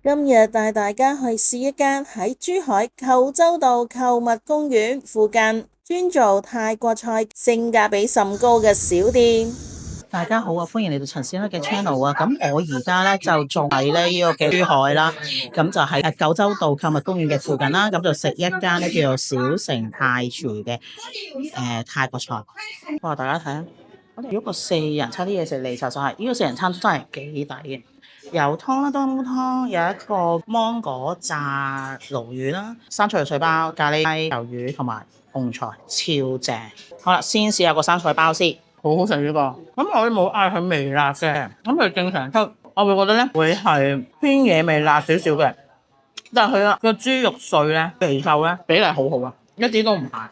今日帶大家去試一間喺珠海蔻州道購物公園附近專做泰國菜、性價比甚高嘅小店。大家好啊，歡迎嚟到陳先生嘅 channel 啊！咁我而家咧就仲喺咧呢個嘅珠海啦，咁就喺蔻州道購物公園嘅附近啦，咁就食一間咧叫做小城泰廚嘅泰國菜。哇！大家睇下，我哋如果個四人餐啲嘢食嚟就係呢個四人餐真係幾抵嘅，有湯啦，冬湯，有一個芒果炸鱸魚啦，生菜肉碎包、咖喱雞、魷魚同埋紅菜，超正。好啦，先試下個生菜包先。好好食呢個，咁我冇嗌佢微辣嘅，咁佢正常出，我會覺得咧會係偏野味辣少少嘅，但係佢個豬肉碎咧、肥瘦咧比例好好啊，一啲都唔鹹。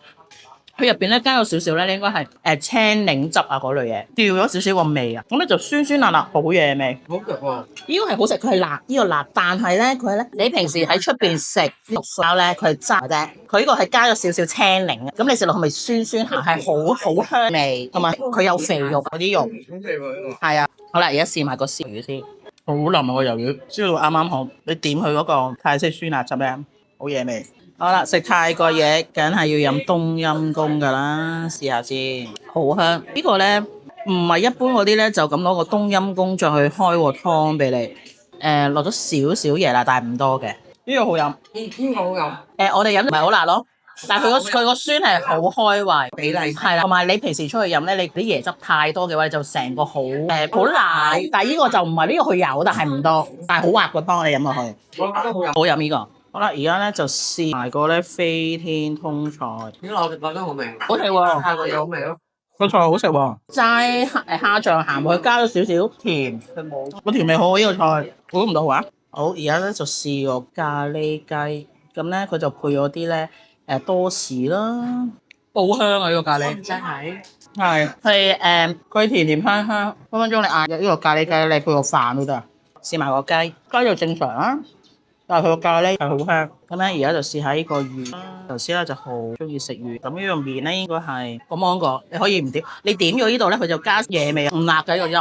佢入邊咧加咗少少咧，應該係青檸汁啊嗰類嘢，調咗少少個味啊，咁咧就酸酸辣辣，好野味。好食喎！呢個係好食，佢係辣，呢個辣，但係咧佢咧，你平時喺出邊食肉包咧，佢係渣啫，佢呢個係加咗少少青檸嘅，咁你食落去咪酸酸鹹，係好香味，同埋佢有肥肉嗰啲肉。好肥喎！係啊，好啦，而家試埋個燒魚先，好腍啊個魷魚，燒到啱啱好，你點佢嗰個泰式酸辣汁咧，好野味。好啦，食泰國嘢梗係要飲冬陰功噶啦，試下先，好香。呢個呢，唔係一般嗰啲呢，就咁攞個冬陰功再去開個湯俾你，落咗少少椰啦，但係唔多嘅。呢個好飲，呢個好飲。我哋飲唔係好辣咯，但係佢個酸係好開胃，比例係啦。同埋你平時出去飲呢，你啲椰汁太多嘅話，你就成個好辣。但係呢個就唔係，呢個佢有，但係唔多，但係好滑個湯你飲落去。我覺得好飲，好飲呢個。好啦，而家咧就試埋個咧飛天通菜。點解我哋覺得好味？好食喎，泰國嘢好味咯。個菜好食喎，齋蝦醬鹹，佢加咗少少甜，個甜味好好呢個菜，估唔到啊！好，而家咧就試個咖喱雞，咁咧佢就配咗啲咧多士啦，好香啊呢個咖喱，真係佢甜甜香香，分分鐘你嗌呢個咖喱雞，你配個飯都得。試埋個雞，雞就正常啦。但係佢個咖喱係好香，咁咧而家就試下呢個魚啦。頭先咧就好中意食魚，咁呢個麵咧應該係個芒果，你可以唔點，你點咗呢度咧佢就加野味，唔辣嘅呢個汁。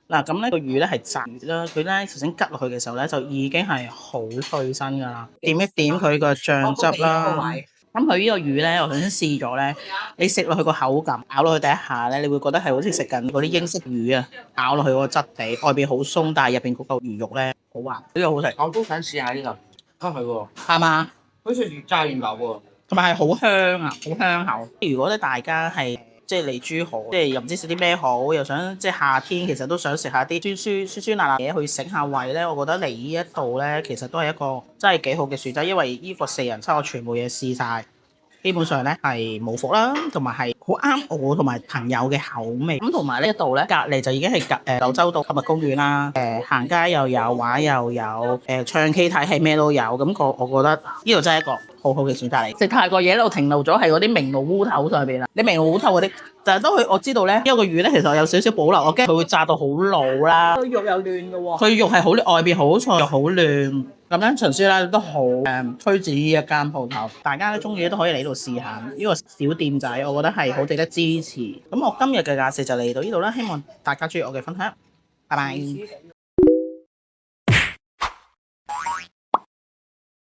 嗱咁咧個魚咧係炸魚啦，佢咧頭先吉落去嘅時候咧就已經係好脆身㗎啦。點一點佢個醬汁啦。咁佢呢個魚咧，我頭先試咗咧，你食落去個口感，咬落去第一下咧，你會覺得係好似食緊嗰啲英式魚啊，咬落去嗰個質地，外邊好鬆，但係入邊嗰嚿魚肉咧好滑，呢個好食。我都想試下呢個，係喎，係嘛？好似魚炸魚柳喎，同埋係好香啊，好香口。如果咧大家係即係嚟珠海，即係又唔知食啲咩好，又想即係夏天其實都想食下啲酸辣辣嘢去醒下胃咧，我覺得嚟呢一度咧其實都係一個真係幾好嘅選擇，因為呢個四人餐我全部嘢試晒。基本上咧係冇伏啦，同埋係好啱我同埋朋友嘅口味。咁同埋呢一度咧隔離就已經係蔻州道購物公園啦。行街又有，玩又有，唱 K 睇戲咩都有。咁我覺得呢度真係一個好好嘅選擇嚟。食泰國嘢喺度停留咗係嗰啲明爐烏頭上邊啦。你明爐烏頭嗰啲，但係當佢我知道咧，因為個魚咧其實有少少保留，我驚佢會炸到好老啦。佢肉又嫩嘅喎。佢肉係好外邊好脆，又好嫩。咁咧，陳師奶都好推薦呢一間鋪頭，大家都中意都可以嚟呢度試下。呢個小店仔，我覺得係好值得支持。咁我今日嘅介紹就嚟到呢度啦，希望大家中意我嘅分享。拜拜。